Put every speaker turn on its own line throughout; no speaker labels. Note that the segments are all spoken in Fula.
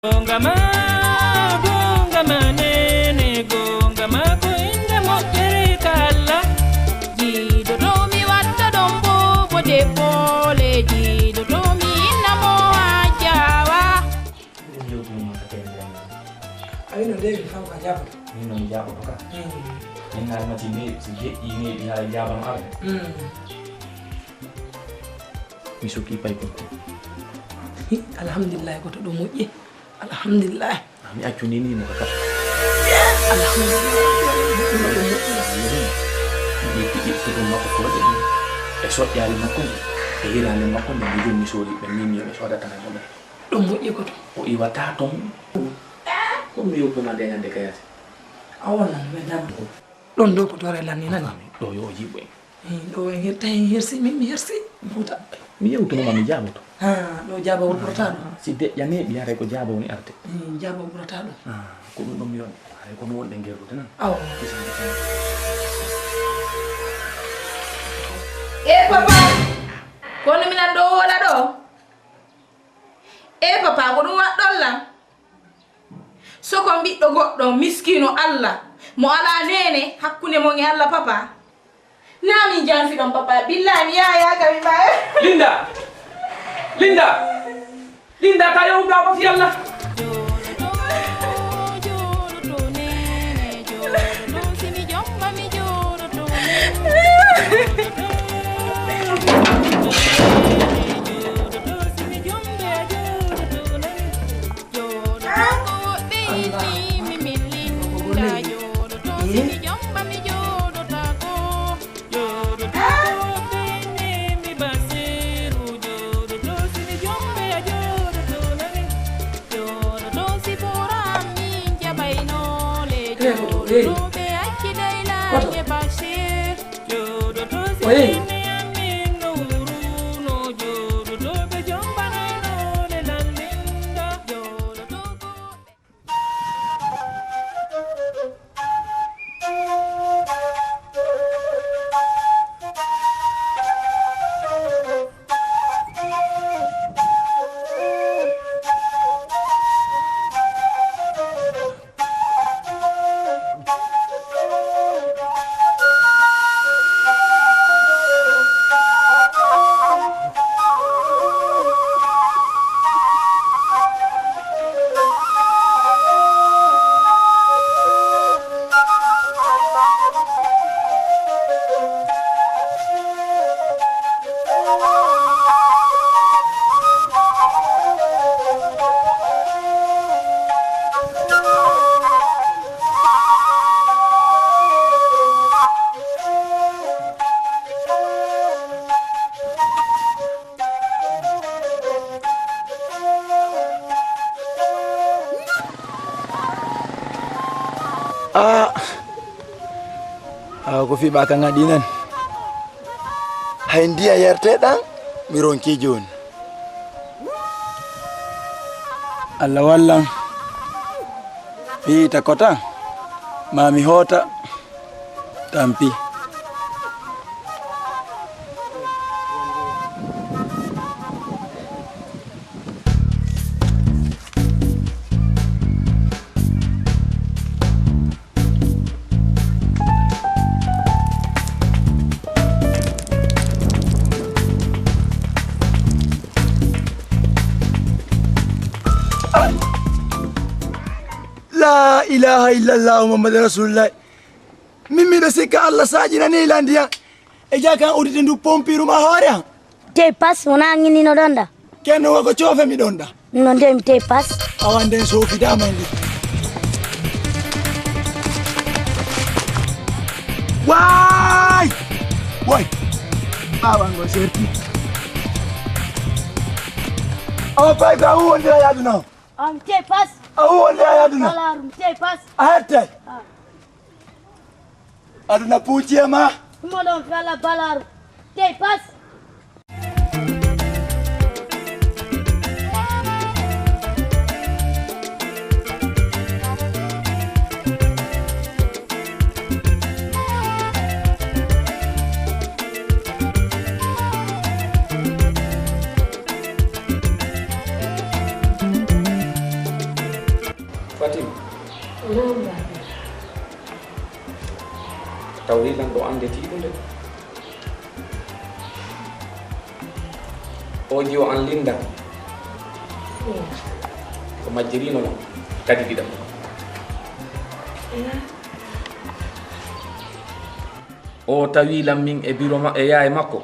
Gongama, gongama nene, gongama ko inda motere kala. Jido domi watta dombo bode pole, jido domi inna mo ajawa.
Ayo no deh, kamu kajab.
Ini no jabo toka. Ini hari macam ini sejak ini di hari jabo apa? Misuki pai pun.
Alhamdulillah ko to do moƴƴi. Alhamdulillah.
Ami accu ni no kaka.
Alhamdulillah.
Ni tiki to makko ko de. E so yaali makko. E hirande makko ne bijo mi sori be min yo so data na mo.
Do moƴƴi ko to.
O iwata ton. Ko mi yobo ma de nyande kayati.
Awon nan be dam. Don do ko to re lan ni nan.
Do yo jibo.
Do en tay hersi mi hersi. Futa.
Mi yewto no ma mi jabo to.
Do jaba wol burata do.
Si de jane bi hare ko jabo ni arte.
Jaba burata do.
Ko dum dum yon. Hare ko no wonde ngerdo tan.
Aw.
Papa. Kono mina do wala do. Papa ko dum waddon la. Soko biddo goddo miskino Allah. Mo ala nene hakkune mo ngi Allah papa. Nami janfi dum papa billahi ya kami ba. Linda kayo ba fi Allah.
Ko fi baka ngadinan hay ndiya yerteɗan mi ronki joni Allah wallan mi yita kota ma mi hota tampi La ilaha illallah Muhammad Rasulullah. Mimi do sika Allah sajina ni landia. E jaka udite ndu pompiru ma hore.
Te pass wona ngini no donda.
Kenno ko chofe mi donda.
No ndem te pass.
Awande so fi dama ndi. Wai. Awango serti. Awa pai ba wonde ya duna.
Te pass.
Wonde ya duna.
Balarum te pass.
Ahete. Aduna puchi ma.
Mo don fala balarum. Te pass.
Fatim
Naam baba.
tawri lan ɗo ande tiɗo nde oji o an linda ko majjirino mo kadi ɗiɗam o tawi lam min e biro e yaye makko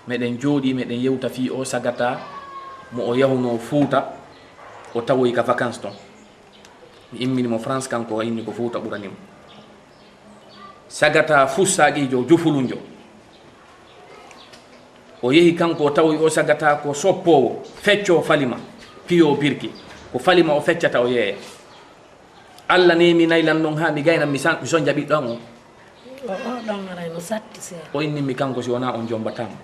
meɗen jooɗi meɗen yewta fi o sagata mo o yahno Fuuta o tawoy ka vacance ton mi immini mo France kanko o inni ko Fuuta ɓuranimo sagata fussaqijo jufulunjo o yehi kanko o tawoy o sagata ko soppowo fecco falima piyo birki ko falima o feccata o yeeya Allah nemi naylan ɗon ha mi gayna mi son jaɓiɗɗo an o
ɗon arayno satti seeɗa
o innimi kanko si wona on jombatamo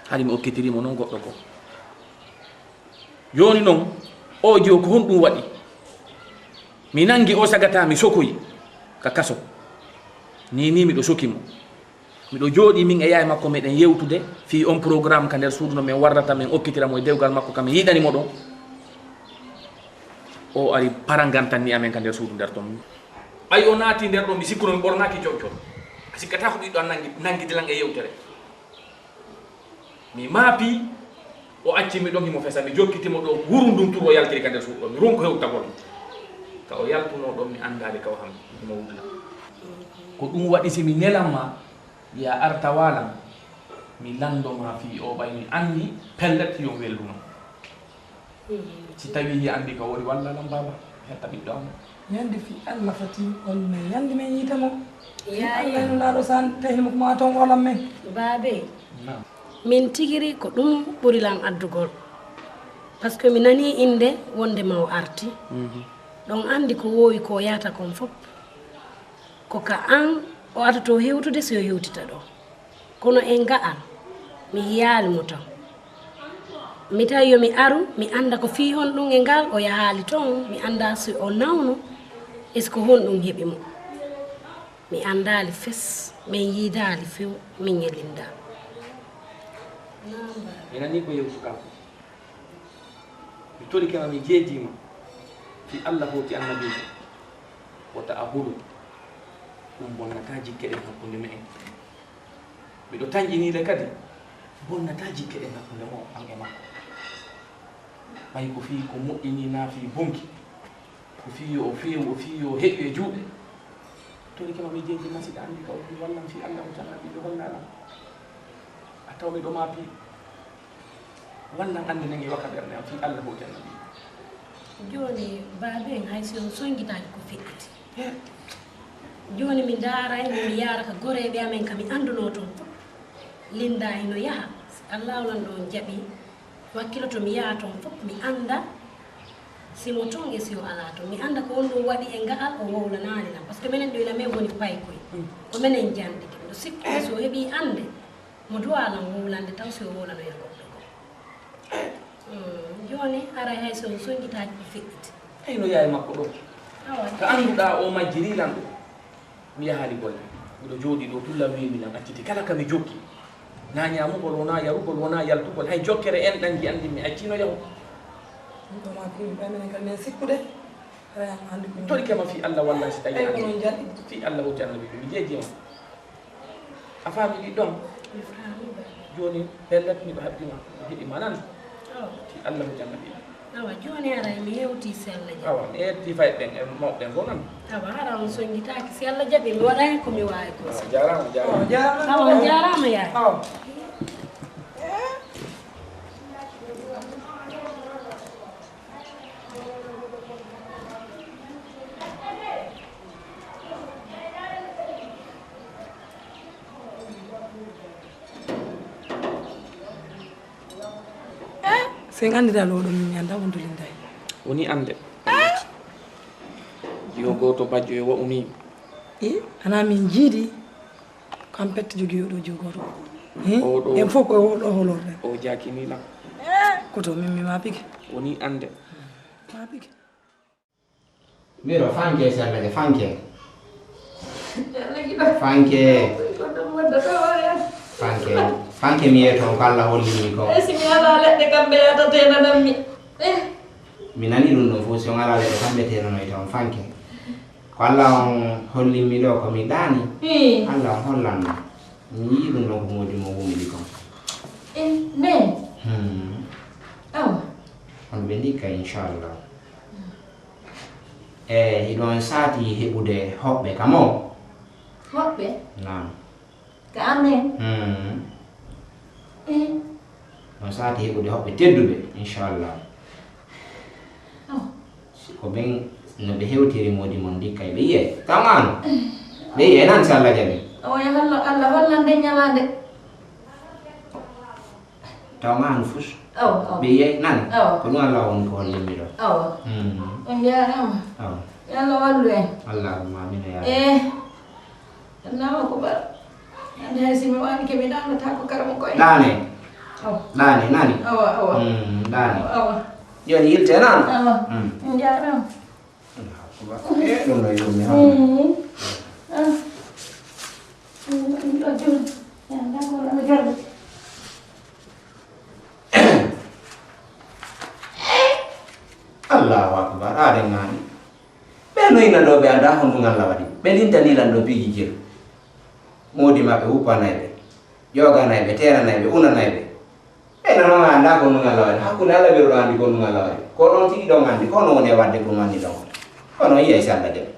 hani mi okkitirimo noon goɗɗo ko joni noon o jiyo ko honɗum waɗi mi nangi o sagata mi sokoyi ka kaso ni miɗo sokimo miɗo jooɗi min e yaye makko meɗen yewtude fi on programme ka nder suudu no min warrata min okkitiramo e dewgal makko kam mi yiɗanimo ɗon o ari parangantanni amen ka nder suudu nder ton ay o naati nder ɗon mi sikkuno mi ɓornaki joƴƴol a sikkata ko ɓiɗɗo an nangi dilan e yewtere mi maapi o accimi ɗon himo fesa mi jokkitimo ɗo wuru ndum tur o yaltiri ka nder suudu ɗo mi ronko hewtagol ka o yaltuno ɗon mi andali kaw ham himo wudla ko ɗum waɗi simi nelanma ya arta walam mi landoma fi o ɓay mi andi pellet yo welluno si tawi hi andi ka wori walla lam baba hetta ɓiɗɗo am
yande fi Allah Fatim on men yande men yitamo Allah laɗo san tahimo ko ma ton olam men
baabe min tigiri ko ɗum ɓurilan addugol par ce que mi nani inde wonde ma o arti ɗon andi ko wowi ko yata kon fof ko ka an o atoto hewtude so yo hewtita ɗo kono e nga'al mi yaalimo tan mi tawi yomi aru mi anda ko fi hon ɗum e ngal o yahaali toon mi anda so o nawno est ce que honɗum heeɓi mo mi andali fes min yiidali few min ñelinda
mi nani ko yewtuɗa ko mi tori kema mi jeejima fi Allah hoti annabijo wota a hulu ɗum bonnata jikke ɗen hakkunde me en miɗo tañƴinile kadi bonnata jikke ɗen hakkunde mo an e makko ɓay ko fi ko moƴƴini na fi bonki ko fi o feewu o fi o heƴu e juuɗe tori kema mi jeeji masiɗa andi ka ɗum wallam fi Allah hoti annabijo hollaɗam a taw miɗo maapi wallan andi nangi wakka ɓerde am fi Allah hoti annabijo
joni baabe en hay so soñguitaji ko feƴƴiti joni mi daarayno mi yaraka goreɓe amen kam mi anduno toon linda heno yaaha Allah lan ɗon jaaɓi wakkilo to mi yaha toon fof mi anda simo toon e si o ala toon mi anda ko wonɗum waɗi e nga'al o wowlanani lam par ce que minen ɗo ilame woni paykoye ko minen jandike miɗo sikki so heeɓi ande mo duwalan wowlande taw si o wowlano e goɗɗo ko joni aray hay so soñguitaji ko feƴƴiti
eyno yaye makko ɗo ko annduɗa o majjirilan ɗo mi yahali golle miɗo jooɗi ɗo tullam wimilan acciti kala kami jokki na ñamugol wona yarugol wona yaltugol hay jokkere en ɗangi andi mi accino yahu
ɗoma fimi ɓaymenen kadi nen sikkude ayan andi ko
tori kema fi Allah walla si tawi
ko non jaɗi
fi Allah hoti annabijo mi jeejima a faami ɗi ɗon joni pellet miɗo haɓɓima heɗima nan fi Allah hoti annabijo
awa joni aray mi yewti si Allah jaaɓi
awa mi erti fayɗen e mawɗen fof nan
awa hara on soñguitaki si Allah jaaɓi mi waɗani komi wawi ko
jarama jarama
awa on jarama yaay
sen andira lo ɗum min anda wondu linday
woni ande yo goto bajjo e wa'umi
ana min jiiɗi kam pette jogui oɗo jogoto
Oɗo-
en fof koye oɗo holorde
o jakinilam
koto min mi mapike
woni ande
mapike
Miro fanke sellage fanke. Fanke. Fanke. Fanke mi yeto ko Allah hollini ko.
si mi ala leɗɗe kamɓe yatatena ɗam mi
mi nani ɗum ɗon fof so ngala leɗɗo kamɓe terano e taw fanke ko Allah on hollimmi ɗo komi ɗaani Allah on hollanno mi yii ɗum ɗon ko modi mo wumili kon
nden awa
on ɓe ndikka inchallah e hiɗon saati heɓude hoɓɓe kam o
hoɓɓe
nam
ka amen
on saati heɓude hoɓɓe tedduɓe inchallah ko ɓen no ɓe hewtiri modi mon ndikka e ɓe yiye tawano ɓe yiye nan so Allah jaɓi
oya Allah hollande ñalande
tawmano fus
awa
ɓe yiye nani
awa
ko ɗum Allah woni ko hollimmi ɗo
awa on jarama
awa
yallah wallu en
allahumma amina ya
Allahu akbar ande hay simi wani keɓe ɗanata ko karamo koye
ɗane
awa
ɗane nani
awa
ɗane
awa
joni yilte nan
awa on jarama
ɗum no yurmi ha Allahu akbar aɗen ngani ɓe noyina ɗo ɓe anda honɗum Allah waɗi ɓe lintanilan ɗo piiji jir modi maɓɓe uppanayɓe joganayɓe teranayɓe unanayɓe ɓe nanoma anda ko ɗum Allah waɗi hakkude Allah ɓeɗo andi ko ɗum Allah waɗi ko ɗon tigi ɗon andi ko no woni e wadde ko manni ɗon kono yiya e Allah deɓe